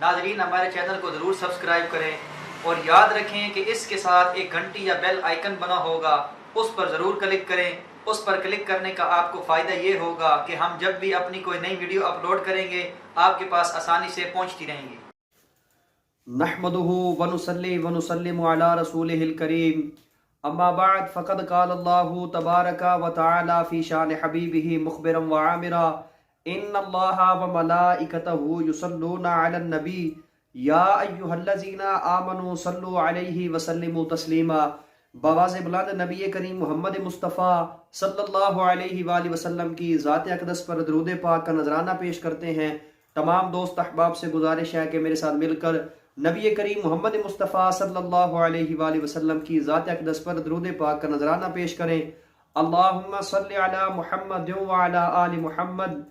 नाजरीन हमारे चैनल को ज़रूर सब्सक्राइब करें और याद रखें कि इसके साथ एक घंटी या बेल आइकन बना होगा, उस पर ज़रूर क्लिक करें। उस पर क्लिक करने का आपको फ़ायदा ये होगा कि हम जब भी अपनी कोई नई वीडियो अपलोड करेंगे आपके पास आसानी से पहुंचती रहेंगी। नहमदुहु व नुसल्ली व नुसल्लिमु अला रसूलिहिल करीम, अम्मा बाद फ़क़द क़ालल्लाहु तबारका व तआला फ़ी शान हबीबिही मुख़बिरन व आमिरा, इन्नल्लाहा व मलाइकतहु युसल्लूना अलन नबी या अय्युहल्लज़ीना आमनू सल्लु अलैहि व सल्लिमू तस्लीमा। बवाज़े बुलंद नबी करीम मोहम्मद मुस्तफ़ा सल्लल्लाहु अलैहि वसल्लम की ज़ात अक़दस पर दरूद पाक का नजराना पेश करते हैं। तमाम दोस्त अहबाब से गुजारिश है कि मेरे साथ मिलकर नबी करीम मोहम्मद मुस्तफ़ा सल्लल्लाहु अलैहि वसल्लम की ज़ात अक़दस पर दरूद पाक का नजराना पेश करें। अल्लाहुम्मा सल्लि अला मुहम्मद व अला आलि मुहम्मद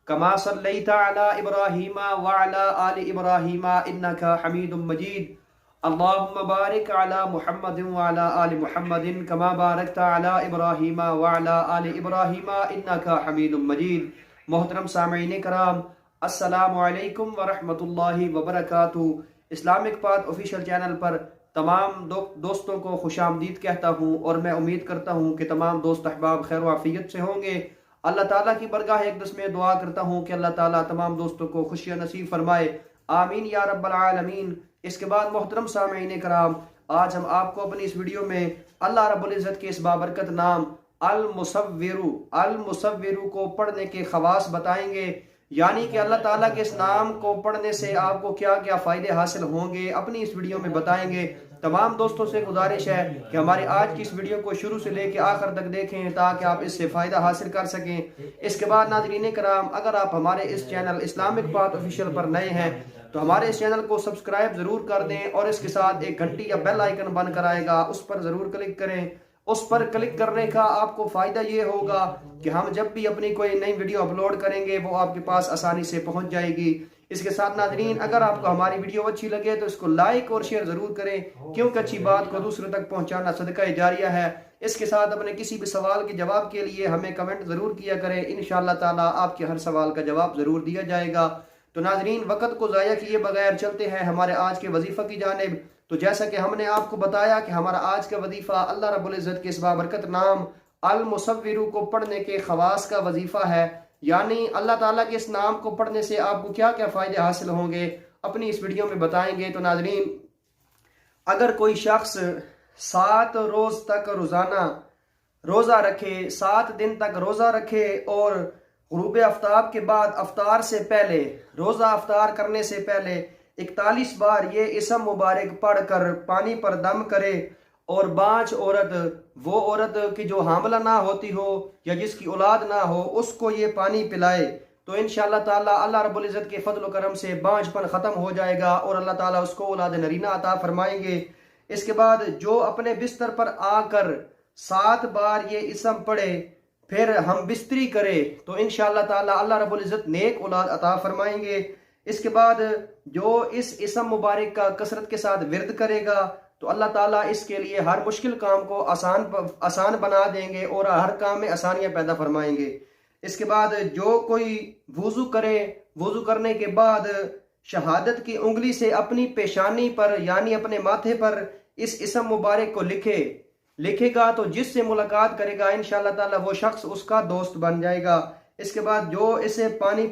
कमा सल्लैता अला इब्राहीम व अला आलि इब्राहीम इन्नका हमीदुम मजीद। अल्लाहुम्मा बारिक अला मुहम्मद व अला आलि मुहम्मदिन कमा बारकता अला इब्राहीम व अला आलि इब्राहीम इन्नका हमीदुम मजीद। मोहतरम सामईन कराम, अस्सलामु अलैकुम व रहमतुल्लाहि व बरकातुहू। इस्लामिक पाथ ऑफिशियल चैनल पर तमाम दोस्तों को खुशामदीद कहता हूँ और मैं उम्मीद करता हूँ कि तमाम दोस्त अहबाब खैर वाफियत से होंगे। अल्लाह ताला की बरगाह अक़दस में दुआ करता हूँ कि अल्लाह ताला तमाम दोस्तों को खुशियाँ नसीब फरमाए, आमीन या रब्बल आलमीन। इसके बाद मोहतरम सामईन कराम, आज हम आपको अपनी इस वीडियो में अल्लाह रब्बुल इज़्ज़त के इस बाबरकत नाम अल मुसव्विरु को पढ़ने के खवास बताएंगे, यानी कि अल्लाह ताला के इस नाम को पढ़ने से आपको क्या क्या फ़ायदे हासिल होंगे अपनी इस वीडियो में बताएंगे। तमाम दोस्तों से गुजारिश है कि हमारे आज की इस वीडियो को शुरू से लेकर आखिर तक देखें ताकि आप इससे फ़ायदा हासिल कर सकें। इसके बाद नाज़रीन कराम, अगर आप हमारे इस चैनल इस्लामिक पाथ ऑफिशियल पर नए हैं तो हमारे इस चैनल को सब्सक्राइब ज़रूर कर दें और इसके साथ एक घंटी या बेल आइकन बनकर आएगा, उस पर ज़रूर क्लिक करें। उस पर क्लिक करने का आपको फ़ायदा ये होगा कि हम जब भी अपनी कोई नई वीडियो अपलोड करेंगे वो आपके पास आसानी से पहुंच जाएगी। इसके साथ नाज़रीन, अगर आपको हमारी वीडियो अच्छी लगे तो इसको लाइक और शेयर ज़रूर करें, क्योंकि अच्छी बात को दूसरों तक पहुंचाना सदका जारिया है। इसके साथ अपने किसी भी सवाल के जवाब के लिए हमें कमेंट ज़रूर किया करें, इंशाअल्लाह ताला आपके हर सवाल का जवाब ज़रूर दिया जाएगा। तो नाज़रीन, वक़्त को ज़ाया किए बगैर चलते हैं हमारे आज के वजीफ़ा की जानिब। तो जैसा कि हमने आपको बताया कि हमारा आज का वजीफ़ा अल्लाह रब्बुल इज़्ज़त के इस बाबरकत नाम अल मुसव्विरु को पढ़ने के खवास का वजीफ़ा है, यानी अल्लाह ताला के इस नाम को पढ़ने से आपको क्या क्या फ़ायदे हासिल होंगे अपनी इस वीडियो में बताएंगे। तो नाज़रीन, अगर कोई शख्स 7 रोज़ तक रोज़ाना रोज़ा रखे, 7 दिन तक रोज़ा रखे और गुरूब आफ्ताब के बाद अफ्तार से पहले, रोज़ा अफ्तार करने से पहले 41 बार ये इसम मुबारक पढ़कर पानी पर दम करे और 5 औरत, वो औरत की जो हामला ना होती हो या जिसकी औलाद ना हो, उसको ये पानी पिलाए तो इंशाअल्लाह ताला अल्लाह रब्बुल इज़्ज़त के फजल करम से बांझपन ख़त्म हो जाएगा और अल्लाह ताला उसको औलाद नरीना अता फरमाएंगे। इसके बाद जो अपने बिस्तर पर आकर 7 बार ये इसम पढ़े फिर हम बिस्तरी करे तो इंशाअल्लाह ताला अल्लाह रब्बुल इज़्ज़त नेक औलाद अता फरमाएंगे। इसके बाद जो इस इसम मुबारक का कसरत के साथ विर्द करेगा तो अल्लाह ताला इसके लिए हर मुश्किल काम को आसान बना देंगे और हर काम में आसानियां पैदा फरमाएंगे। इसके बाद जो कोई वुज़ू करे, वुज़ू करने के बाद शहादत की उंगली से अपनी पेशानी पर यानी अपने माथे पर इस इसम मुबारक को लिखेगा तो जिससे मुलाकात करेगा इंशाअल्लाह ताला वो शख्स उसका दोस्त बन जाएगा। इसके बाद जो इसे पानी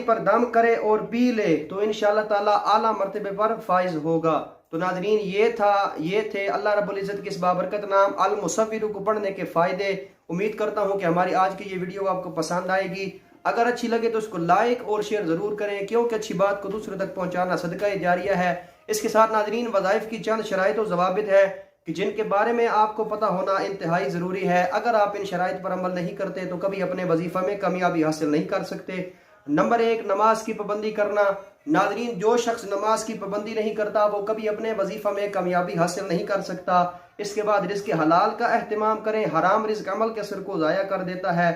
पर दम करे और पी ले तो इंशाअल्लाह ताला आला मर्तबे पर फाइज होगा। तो नाज़रीन, ये थे अल्लाह रब्बुल इज़्ज़त के इस बाबरकत नाम अल मुसव्विरु को पढ़ने के फ़ायदे। उम्मीद करता हूँ कि हमारी आज की ये वीडियो आपको पसंद आएगी। अगर अच्छी लगे तो उसको लाइक और शेयर ज़रूर करें, क्योंकि अच्छी बात को दूसरों तक पहुँचाना सदका जारिया है। इसके साथ नाज़रीन, वज़ाइफ की चंद शराइत और ज़वाबित है कि जिनके बारे में आपको पता होना इंतहाई ज़रूरी है। अगर आप इन शराइत पर अमल नहीं करते तो कभी अपने वजीफ़ा में कामयाबी हासिल नहीं कर सकते। नंबर 1, नमाज की पाबंदी करना। नाज़रीन, जो शख्स नमाज की पाबंदी नहीं करता वो कभी अपने वजीफ़ा में कामयाबी हासिल नहीं कर सकता। इसके बाद रिज़्क़ हलाल का एहतमाम करें, हराम रिज़्क़ अमल के असर को ज़ाया कर देता है।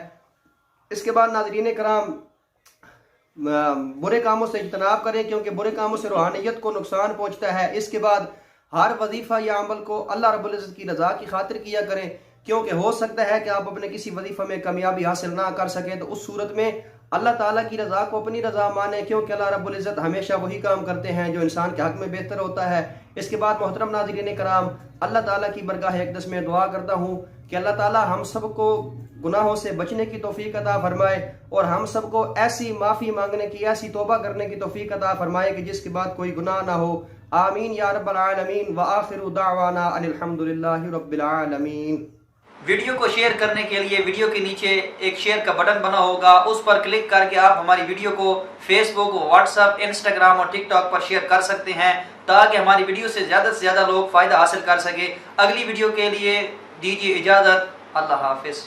इसके बाद नाज़रीन कराम, बुरे कामों से इज्तनाब करें, क्योंकि बुरे कामों से रूहानियत को नुकसान पहुंचता है। इसके बाद हर वजीफा या अमल को अल्लाह रब्बुल इज़्ज़त की रज़ा की खातिर किया करें, क्योंकि हो सकता है कि आप अपने किसी वजीफा में कामयाबी हासिल ना कर सकें, तो उस सूरत में अल्लाह ताला की रज़ा को अपनी रज़ा माने, क्योंकि अल्लाह रब्बुल इज़्ज़त हमेशा वही काम करते हैं जो इंसान के हक़ में बेहतर होता है। इसके बाद मोहतरम नाज़रीन कराम, अल्लाह ताला की बरगाह अक़दस में दुआ करता हूँ कि अल्लाह ताला हम सबको गुनाहों से बचने की तौफीक अता फरमाए और हम सबको ऐसी माफ़ी मांगने की, ऐसी तौबा करने की तौफीक अता फरमाए कि जिसके बाद कोई गुनाह ना हो। आमीन या रब्बल आलमीन। व आखिरु दावाना अनिल हम्दुलिल्लाहि रब्बिल आलमीन। वीडियो को शेयर करने के लिए वीडियो के नीचे एक शेयर का बटन बना होगा, उस पर क्लिक करके आप हमारी वीडियो को फेसबुक, व्हाट्सएप, इंस्टाग्राम और टिकटॉक पर शेयर कर सकते हैं, ताकि हमारी वीडियो से ज़्यादा लोग फ़ायदा हासिल कर सके। अगली वीडियो के लिए दीजिए इजाज़त। अल्लाह हाफिज़।